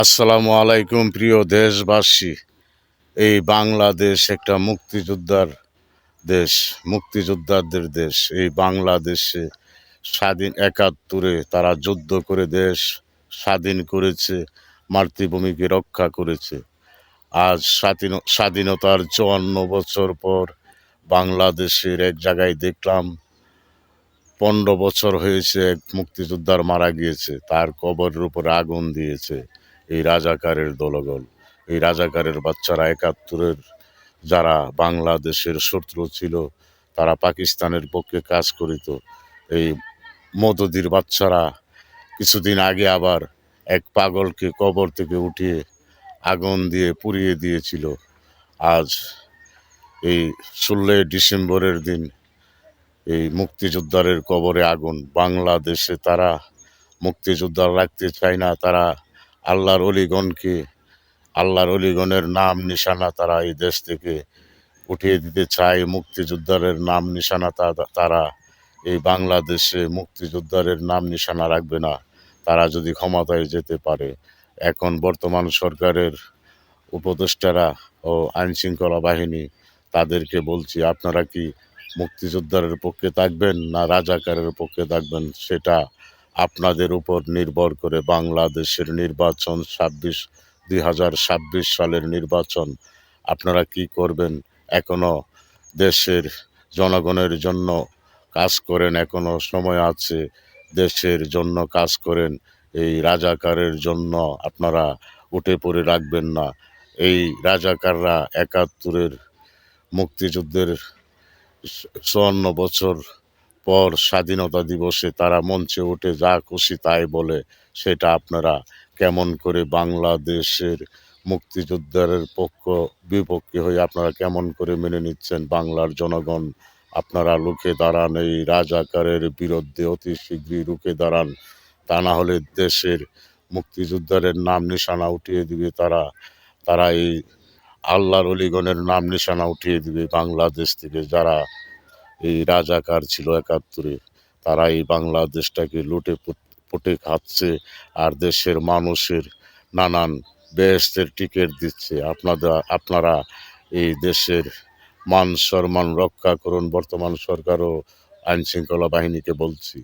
আসসালামু আলাইকুম প্রিয় দেশবাসী। এই বাংলাদেশ একটা দেশ মুক্তিযোদ্ধাদের দেশ। এই বাংলাদেশে স্বাধীন ৭১-এ তারা যুদ্ধ করে দেশ স্বাধীন করেছে, মাতৃভূমিকে রক্ষা করেছে। আজ স্বাধীনতার ৫৪ বছর পর বাংলাদেশের এক জায়গায় দেখলাম ১৫ বছর হয়েছে এক মুক্তিযোদ্ধার মারা গিয়েছে, তার কবরের উপরে আগুন দিয়েছে এই রাজাকারের দলবল। এই রাজাকারের বাচ্চারা ৭১-এর যারা বাংলাদেশের শত্রু ছিল, তারা পাকিস্তানের পক্ষে কাজ করিত। এই মদদির বাচ্চারা কিছুদিন আগে আবার এক পাগলকে কবর থেকে উঠিয়ে আগুন দিয়ে পুড়িয়ে দিয়েছিল। আজ এই ১৬ ডিসেম্বরের দিন এই মুক্তিযোদ্ধাদের কবরে আগুন। বাংলাদেশে তারা মুক্তিযোদ্ধা রাখতে চায় না, তারা আল্লাহর অলিগণের নাম নিশানা তারা এই দেশ থেকে উঠিয়ে দিতে চায়। মুক্তিযোদ্ধাদের নাম নিশানা তারা এই বাংলাদেশে মুক্তিযোদ্ধাদের নাম নিশানা রাখবে না, তারা যদি ক্ষমতায় যেতে পারে। এখন বর্তমান সরকারের উপদেষ্টারা ও আইনশৃঙ্খলা বাহিনী, তাদেরকে বলছি, আপনারা কি মুক্তিযোদ্ধাদের পক্ষে থাকবেন না রাজাকারের পক্ষে থাকবেন, সেটা আপনাদের উপর নির্ভর করে। বাংলাদেশের নির্বাচন ২০২৬ সালের নির্বাচন, আপনারা কি করবেন? এখনো দেশের জনগণের জন্য কাজ করেন, এখনো সময় আছে, দেশের জন্য কাজ করেন। এই রাজাকারের জন্য আপনারা উঠে পড়ে রাখবেন না। এই রাজাকাররা ৭১-এর মুক্তিযুদ্ধের ৫৪ বছর পর স্বাধীনতা দিবসে তারা মঞ্চে উঠে যা খুশি তাই বলে, সেটা আপনারা কেমন করে বাংলাদেশের মুক্তিযোদ্ধাদের বিপক্ষে হয়ে আপনারা কেমন করে মেনে নিচ্ছেন? বাংলার জনগণ, আপনারা রুখে দাঁড়ান, এই রাজাকারের বিরুদ্ধে অতি শীঘ্রই রুখে দাঁড়ান। তা না হলে দেশের মুক্তিযোদ্ধাদের নাম নিশানা উঠিয়ে দিবে তারা এই আল্লাহর অলিগণের নাম নিশানা উঠিয়ে দিবে বাংলাদেশ থেকে। যারা এই রাজাকার ছিল ৭১-এ, তারা এই বাংলাদেশটাকে লুটে পুটে খাচ্ছে আর দেশের মানুষের নানান বেহেশতের টিকিট দিচ্ছে। আপনারা এই দেশের মান সম্মান রক্ষা করুন। বর্তমান সরকার ও আইনশৃঙ্খলা বাহিনীকে বলছি।